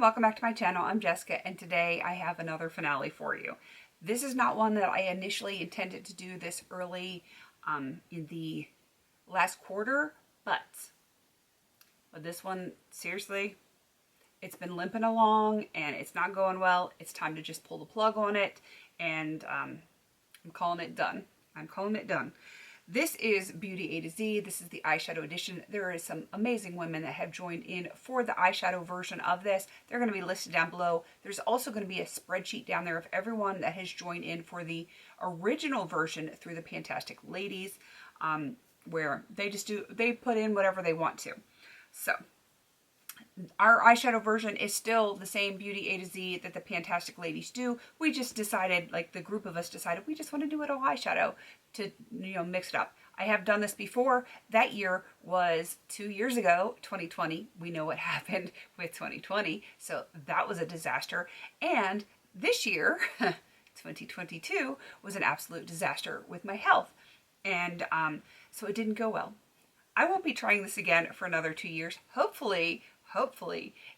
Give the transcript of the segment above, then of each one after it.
welcome back to my channel. I'm Jessica, and today I have another finale for you. This is not one that I initially intended to do this early in the last quarter, but this one, seriously, it's been limping along and it's not going well. It's time to just pull the plug on it, and I'm calling it done. I'm calling it done. This is Beauty A to Z. This is the eyeshadow edition. There is some amazing women that have joined in for the eyeshadow version of this. They're going to be listed down below. There's also going to be a spreadsheet down there of everyone that has joined in for the original version through the PANtastic Ladies, where they put in whatever they want to. So our eyeshadow version is still the same Beauty A to Z that the PANtastic Ladies do. We just decided, like the group of us decided, we just want to do it all eyeshadow to, mix it up. I have done this before. That year was 2 years ago, 2020. We know what happened with 2020. So that was a disaster. And this year, 2022, was an absolute disaster with my health. And so it didn't go well. I won't be trying this again for another 2 years. Hopefully,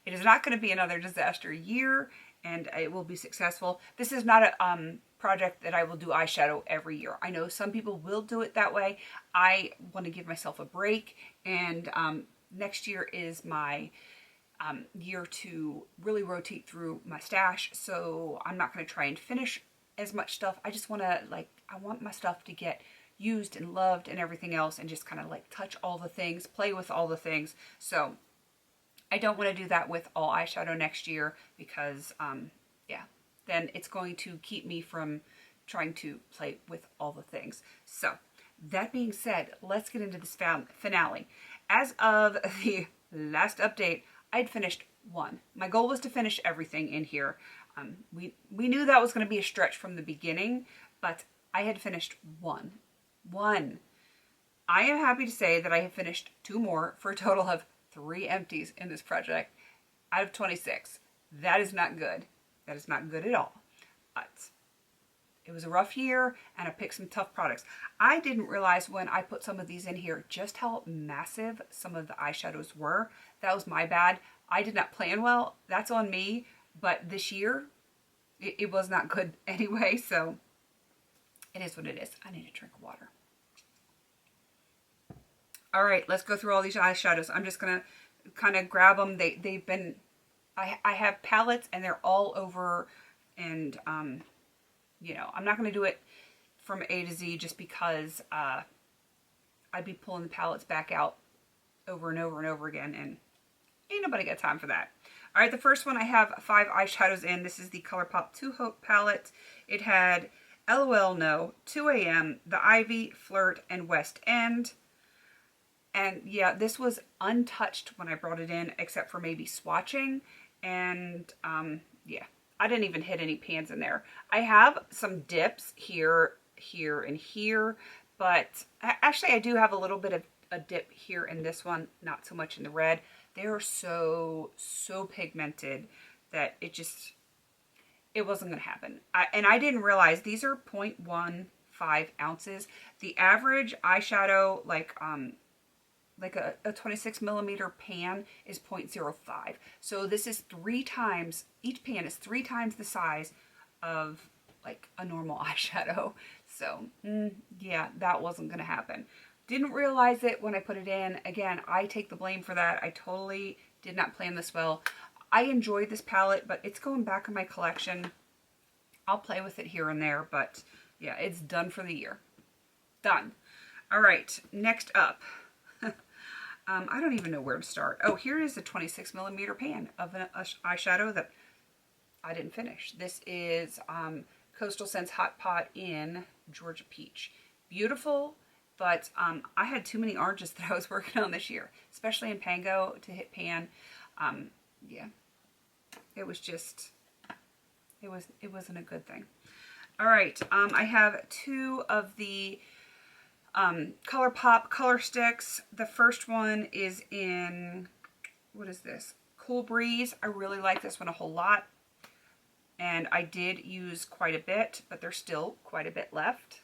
it is not going to be another disaster year and it will be successful. This is not a project that I will do eyeshadow every year. I know some people will do it that way. I want to give myself a break, and next year is my year to really rotate through my stash, so I'm not going to try and finish as much stuff. I just want to, I want my stuff to get used and loved and everything else, and just kind of touch all the things, play with all the things. So I don't want to do that with all eyeshadow next year because, then it's going to keep me from trying to play with all the things. So that being said, let's get into this finale. As of the last update, I'd finished one. My goal was to finish everything in here. We knew that was going to be a stretch from the beginning, but I had finished one. I am happy to say that I have finished 2 more for a total of 3 empties in this project out of 26. That is not good. That is not good at all. But it was a rough year and I picked some tough products. I didn't realize when I put some of these in here just how massive some of the eyeshadows were. That was my bad. I did not plan well. That's on me. But this year, it was not good anyway. So it is what it is. I need a drink of water. All right, let's go through all these eyeshadows. I'm just going to kind of grab them. They've been... I have palettes and they're all over, and I'm not going to do it from A to Z just because I'd be pulling the palettes back out over and over and over again, and ain't nobody got time for that. All right, the first one I have 5 eyeshadows in. This is the ColourPop 2 Hope palette. It had LOL No, 2 AM, The Ivy, Flirt, and West End. And yeah, this was untouched when I brought it in, except for maybe swatching. And yeah, I didn't even hit any pans in there. I have some dips here, and here, but actually I do have a little bit of a dip here in this one, not so much in the red. They are so pigmented that it wasn't going to happen. And I didn't realize these are 0.15 ounces. The average eyeshadow, like a 26 millimeter pan is 0.05. So this is 3 times, each pan is 3 times the size of like a normal eyeshadow. So yeah, that wasn't going to happen. Didn't realize it when I put it in. Again, I take the blame for that. I totally did not plan this well. I enjoyed this palette, but it's going back in my collection. I'll play with it here and there, but yeah, it's done for the year. Done. All right, next up. I don't even know where to start. Oh, here is a 26 millimeter pan of an eyeshadow that I didn't finish. This is Coastal Scents Hot Pot in Georgia Peach. Beautiful, but I had too many oranges that I was working on this year, especially in Pango to hit pan. Yeah, it was just, it wasn't a good thing. All right, I have 2 of the ColourPop color sticks. The first one is in, what is this? Cool Breeze. I really like this one a whole lot. And I did use quite a bit, but there's still quite a bit left.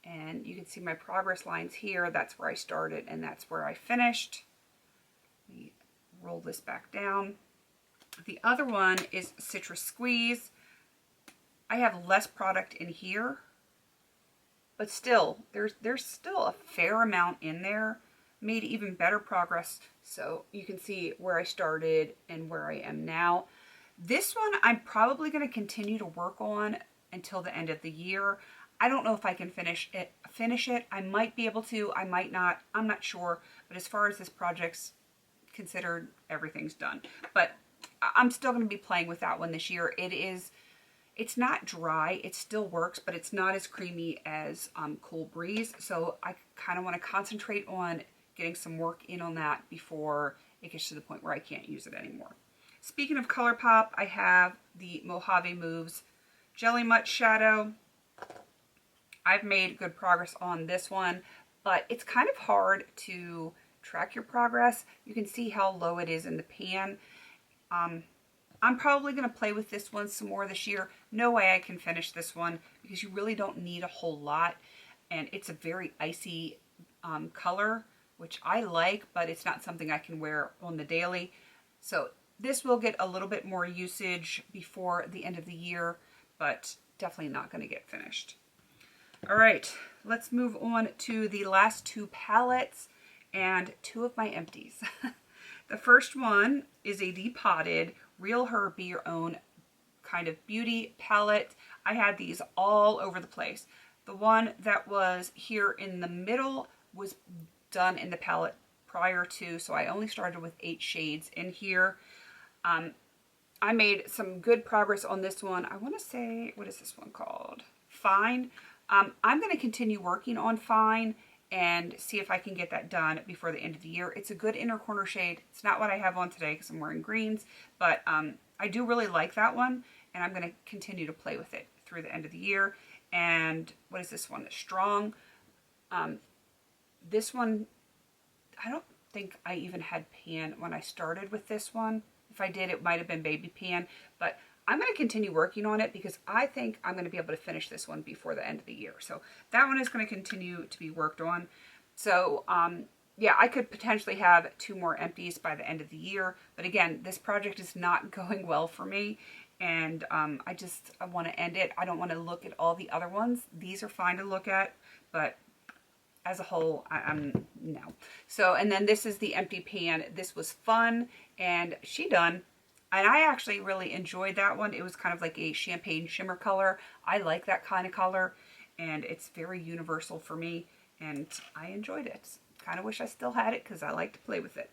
And you can see my progress lines here. That's where I started and that's where I finished. Let me roll this back down. The other one is Citrus Squeeze. I have less product in here, but still, there's still a fair amount in there. Made even better progress, so you can see where I started and where I am now. This one I'm probably going to continue to work on until the end of the year. I don't know if I can finish it. I might be able to, I might not. I'm not sure, but as far as this project's considered, everything's done. But I'm still going to be playing with that one this year. It's not dry, it still works, but it's not as creamy as Cool Breeze. So I kind of want to concentrate on getting some work in on that before it gets to the point where I can't use it anymore. Speaking of ColourPop, I have the Mojave Moves Jelly Much Shadow. I've made good progress on this one, but it's kind of hard to track your progress. You can see how low it is in the pan. I'm probably going to play with this one some more this year. No way I can finish this one because you really don't need a whole lot. And it's a very icy color, which I like, but it's not something I can wear on the daily. So this will get a little bit more usage before the end of the year, but definitely not going to get finished. All right, let's move on to the last two palettes and two of my empties. The first one is a depotted RealHer Be Your Own kind of beauty palette. I had these all over the place. The one that was here in the middle was done in the palette prior to, so I only started with 8 shades in here. I made some good progress on this one. I want to say, what is this one called? Fine. I'm going to continue working on Fine and see if I can get that done before the end of the year. It's a good inner corner shade. It's not what I have on today because I'm wearing greens, but I do really like that one, and I'm going to continue to play with it through the end of the year. And what is this one? Strong. This one, I don't think I even had pan when I started with this one. If I did, it might have been baby pan, but I'm going to continue working on it because I think I'm going to be able to finish this one before the end of the year. So that one is going to continue to be worked on. So yeah, I could potentially have 2 more empties by the end of the year. But again, this project is not going well for me. And I want to end it. I don't want to look at all the other ones. These are fine to look at, but as a whole, I'm no. So, and then this is the empty pan. This was fun, and she done. And I actually really enjoyed that one. It was kind of like a champagne shimmer color. I like that kind of color, and it's very universal for me, and I enjoyed it. Kind of wish I still had it because I like to play with it.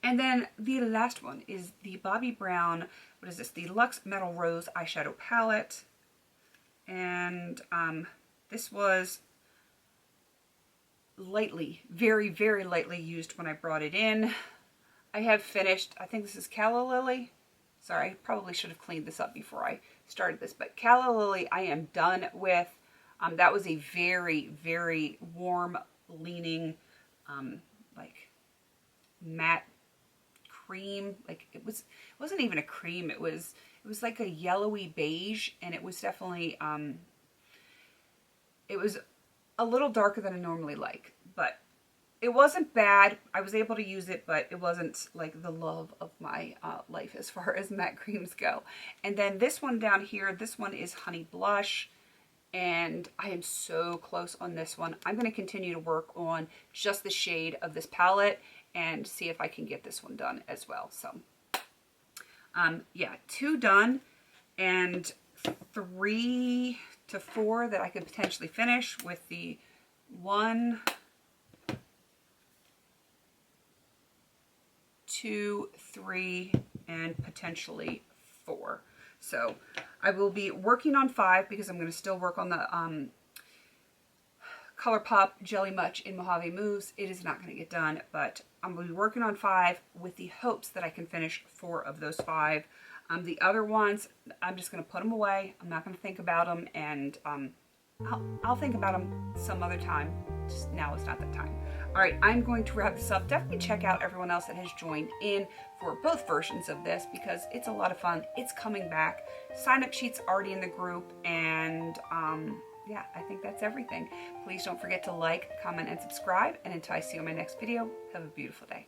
And then the last one is the Bobbi Brown, what is this? The Luxe Metal Rose Eyeshadow Palette. And this was lightly, very, very lightly used when I brought it in. I have finished, I think this is Calla Lily. Sorry, I probably should have cleaned this up before I started this, but Calla Lily I am done with. That was a very, very warm leaning, like matte cream. Like it wasn't even a cream. It was like a yellowy beige, and it was definitely, it was a little darker than I normally like, but it wasn't bad. I was able to use it, but it wasn't like the love of my life as far as matte creams go. And then this one down here, this one is Honey Blush, and I am so close on this one. I'm going to continue to work on just the shade of this palette and see if I can get this one done as well. So yeah, 2 done and 3 to 4 that I could potentially finish with the 1, 2, 3, and potentially 4. So I will be working on 5 because I'm going to still work on the ColourPop Jelly Much in Mojave Moves. It is not going to get done, but I'm going to be working on 5 with the hopes that I can finish 4 of those 5. The other ones, I'm just going to put them away. I'm not going to think about them, and I'll think about them some other time. Just now is not the time. All right, I'm going to wrap this up. Definitely check out everyone else that has joined in for both versions of this because it's a lot of fun. It's coming back. Sign-up sheet's already in the group, and yeah, I think that's everything. Please don't forget to like, comment, and subscribe. And until I see you in my next video, have a beautiful day.